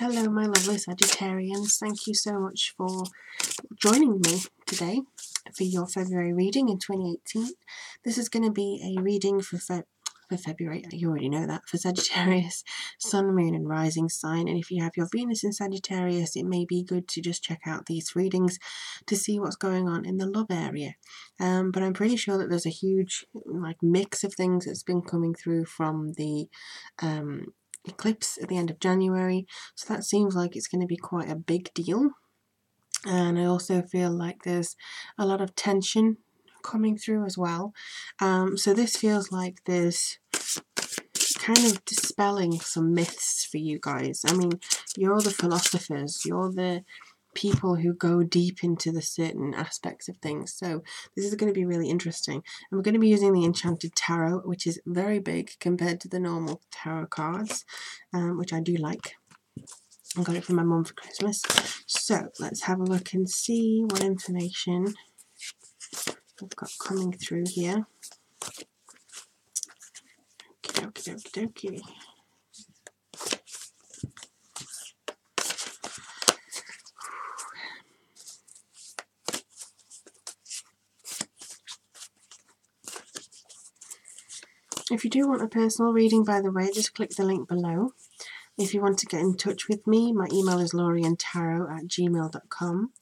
Hello my lovely Sagittarians, thank you so much for joining me today for your February reading in 2018. This is going to be a reading for February, you already know that, for Sagittarius, Sun, Moon and Rising sign. And if you have your Venus in Sagittarius, it may be good to just check out these readings to see what's going on in the love area. But I'm pretty sure that there's a huge mix of things that's been coming through from the eclipse at the end of January, so that seems like it's going to be quite a big deal. And I also feel like there's a lot of tension coming through as well. So this feels like there's kind of dispelling some myths for you guys. I mean, you're the philosophers, you're the people who go deep into the certain aspects of things, so this is going to be really interesting. And we're going to be using the Enchanted Tarot, which is very big compared to the normal tarot cards, which I do like. I got it from my mum for Christmas. So let's have a look and see what information we've got coming through here. Okie dokie. If you do want a personal reading, by the way, just click the link below. If you want to get in touch with me, my email is lorientarot@gmail.com.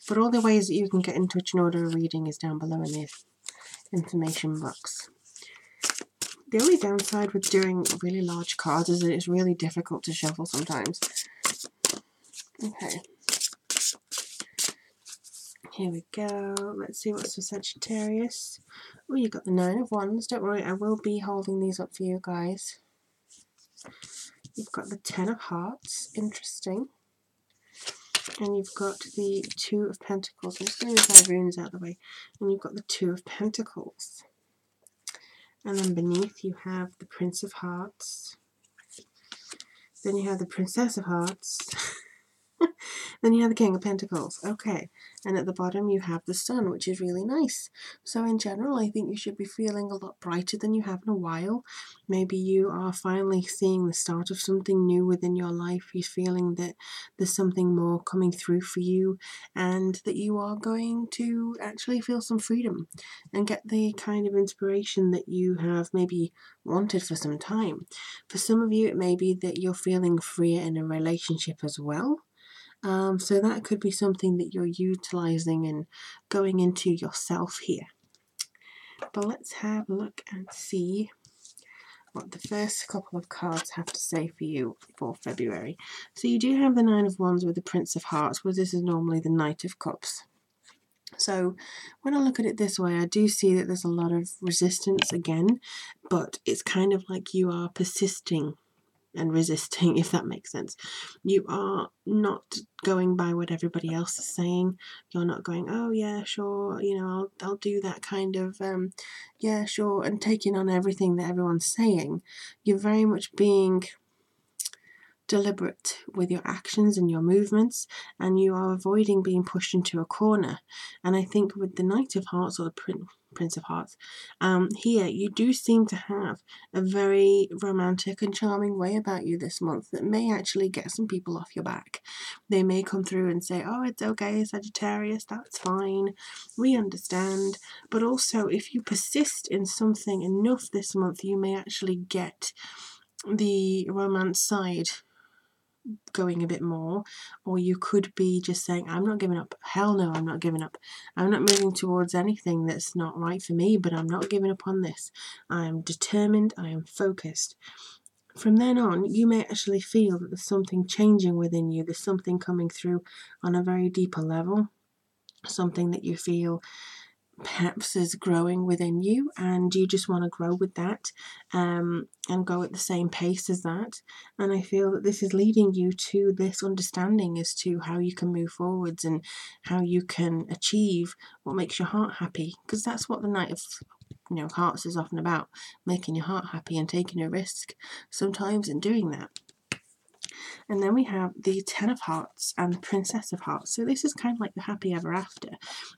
But all the ways that you can get in touch and order a reading is down below in the information box. The only downside with doing really large cards is that it's really difficult to shuffle sometimes. Okay. Here we go. Let's see what's for Sagittarius. Oh, you got the 9 of Wands. Don't worry, I will be holding these up for you guys. You've got the 10 of Hearts. Interesting. And you've got the 2 of Pentacles. I'm just going to move my runes out of the way. And you've got the 2 of Pentacles. And then beneath you have the Prince of Hearts. Then you have the Princess of Hearts. Then you have the King of Pentacles. Okay. And at the bottom you have the Sun, which is really nice. So in general, I think you should be feeling a lot brighter than you have in a while. Maybe you are finally seeing the start of something new within your life. You're feeling that there's something more coming through for you, and that you are going to actually feel some freedom and get the kind of inspiration that you have maybe wanted for some time. For some of you, it may be that you're feeling freer in a relationship as well. So that could be something that you're utilizing and going into yourself here. But let's have a look and see what the first couple of cards have to say for you for February. So you do have the 9 of Wands with the Prince of Hearts, where this is normally the Knight of Cups. So when I look at it this way, I do see that there's a lot of resistance again, but it's kind of like you are persisting and resisting, if that makes sense. You are not going by what everybody else is saying. You're not going, oh yeah, sure, you know, I'll do that kind of yeah, sure, and taking on everything that everyone's saying. You're very much being deliberate with your actions and your movements, and you are avoiding being pushed into a corner. And I think with the Knight of Hearts, or the Prince of Hearts, here you do seem to have a very romantic and charming way about you this month that may actually get some people off your back. They may come through and say, oh, it's okay, Sagittarius, that's fine, we understand. But also, if you persist in something enough this month, you may actually get the romance side going a bit more, or you could be just saying, I'm not giving up. Hell no, I'm not giving up. I'm not moving towards anything that's not right for me, but I'm not giving up on this. I am determined, I am focused. From then on, you may actually feel that there's something changing within you. There's something coming through on a very deeper level, something that you feel perhaps is growing within you, and you just want to grow with that and go at the same pace as that. And I feel that this is leading you to this understanding as to how you can move forwards and how you can achieve what makes your heart happy, because that's what the Knight of Hearts is often about, making your heart happy and taking a risk sometimes in doing that. And then we have the Ten of Hearts and the Princess of Hearts. So this is kind of like the happy ever after.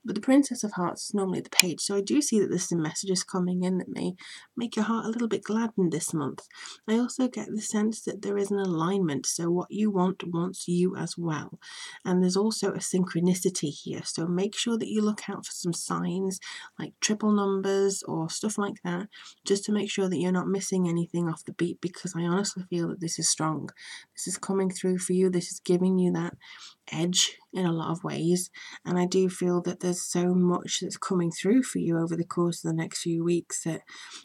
But the Princess of Hearts is normally the page. So I do see that there's some messages coming in that may make your heart a little bit gladdened this month. I also get the sense that there is an alignment. So what you want wants you as well. And there's also a synchronicity here. So make sure that you look out for some signs like triple numbers or stuff like that, just to make sure that you're not missing anything off the beat, because I honestly feel that this is strong. This is coming through for you. This is giving you that edge in a lot of ways, and I do feel that there's so much that's coming through for you over the course of the next few weeks that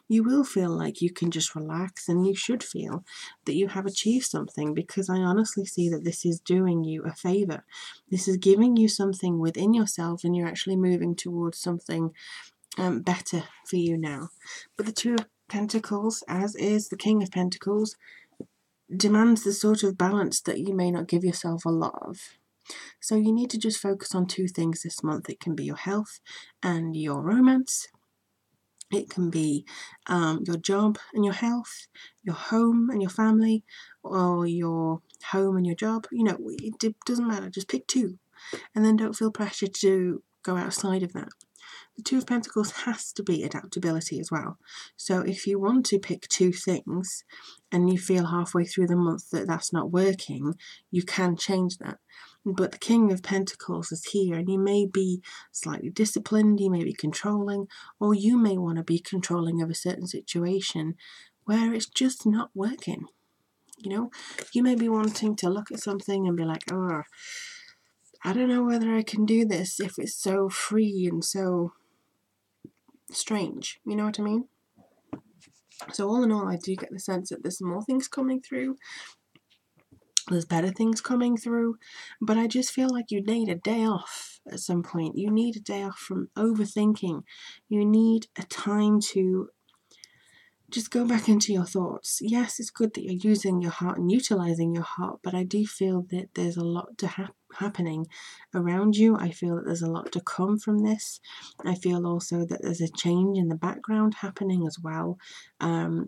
you will feel like you can just relax, and you should feel that you have achieved something, because I honestly see that this is doing you a favor. This is giving you something within yourself, and you're actually moving towards something better for you now. But the Two of Pentacles, as is the King of Pentacles, demands the sort of balance that you may not give yourself a lot of. So you need to just focus on two things this month. It can be your health and your romance. It can be your job and your health, your home and your family, or your home and your job. You know, it doesn't matter. Just pick two, and then don't feel pressure to go outside of that. The Two of Pentacles has to be adaptability as well. So if you want to pick two things and you feel halfway through the month that that's not working, you can change that. But the King of Pentacles is here, and you may be slightly disciplined, you may be controlling, or you may want to be controlling of a certain situation where it's just not working. You know, you may be wanting to look at something and be like, oh, I don't know whether I can do this if it's so free and so strange, you know what I mean? So all in all, I do get the sense that there's more things coming through, there's better things coming through, but I just feel like you need a day off at some point. You need a day off from overthinking. You need a time to just go back into your thoughts. Yes, it's good that you're using your heart and utilizing your heart, but I do feel that there's a lot to happening around you. I feel that there's a lot to come from this. I feel also that there's a change in the background happening as well.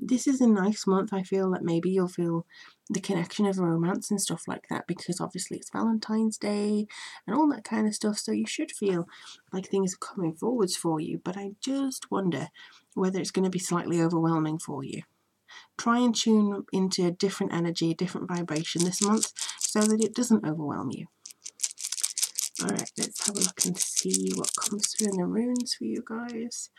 This is a nice month. I feel that maybe you'll feel the connection of romance and stuff like that, because obviously it's Valentine's Day and all that kind of stuff, so you should feel like things are coming forwards for you. But I just wonder whether it's going to be slightly overwhelming for you. Try and tune into a different energy, a different vibration this month, so that it doesn't overwhelm you. Alright, let's have a look and see what comes through in the runes for you guys.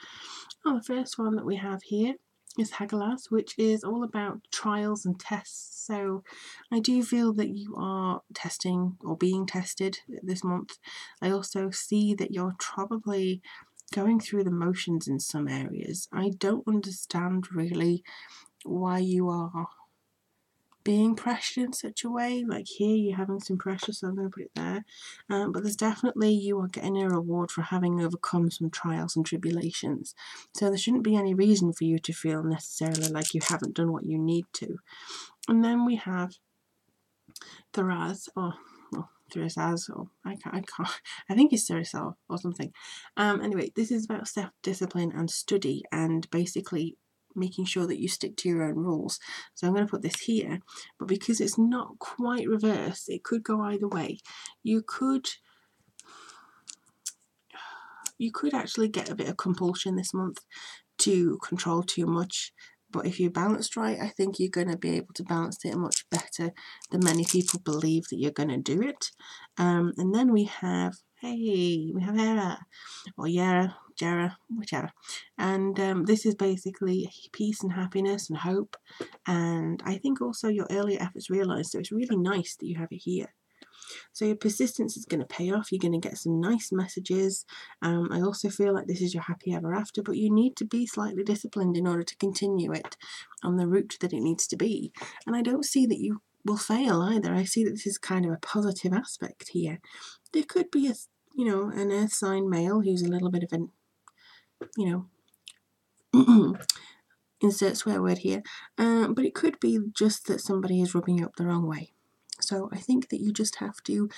Oh, the first one that we have here is Hagelas, which is all about trials and tests. So I do feel that you are testing or being tested this month. I also see that you're probably going through the motions in some areas. I don't understand really why you are being pressured in such a way. Like here you're having some pressure, so I'm going to put it there, but there's definitely, you are getting a reward for having overcome some trials and tribulations, so there shouldn't be any reason for you to feel necessarily like you haven't done what you need to. And then we have Tharaz, or well, Tharaz, or I can't, I think it's Tharazal or something. Anyway, this is about self-discipline and study, and basically making sure that you stick to your own rules. So I'm going to put this here, but because it's not quite reversed, it could go either way. You could actually get a bit of compulsion this month to control too much, but if you're balanced right, I think you're going to be able to balance it much better than many people believe that you're going to do it. And then we have Hera, or Yara, Jera, whichever. And this is basically peace and happiness and hope. And I think also your earlier efforts realised, so it's really nice that you have it here. So your persistence is going to pay off. You're going to get some nice messages. I also feel like this is your happy ever after, but you need to be slightly disciplined in order to continue it on the route that it needs to be. And I don't see that you will fail either. I see that this is kind of a positive aspect here. There could be an earth sign male who's a little bit of an, insert swear word here, but it could be just that somebody is rubbing you up the wrong way. So I think that you just have to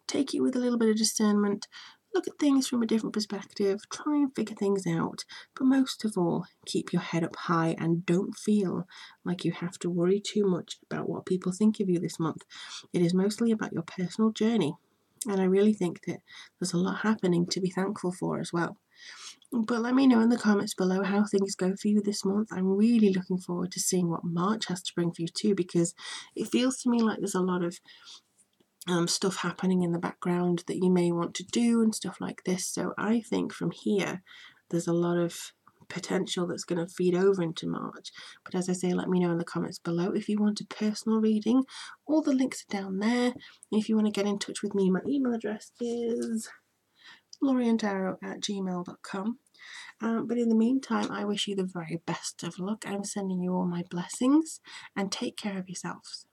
take it with a little bit of discernment, look at things from a different perspective, try and figure things out, but most of all, keep your head up high and don't feel like you have to worry too much about what people think of you this month. It is mostly about your personal journey, and I really think that there's a lot happening to be thankful for as well. But let me know in the comments below how things go for you this month. I'm really looking forward to seeing what March has to bring for you too, because it feels to me like there's a lot of stuff happening in the background that you may want to do and stuff like this. So I think from here there's a lot of potential that's going to feed over into March. But as I say, let me know in the comments below if you want a personal reading. All the links are down there. And if you want to get in touch with me, my email address is lorientarot@gmail.com. But in the meantime, I wish you the very best of luck. I'm sending you all my blessings, and take care of yourselves.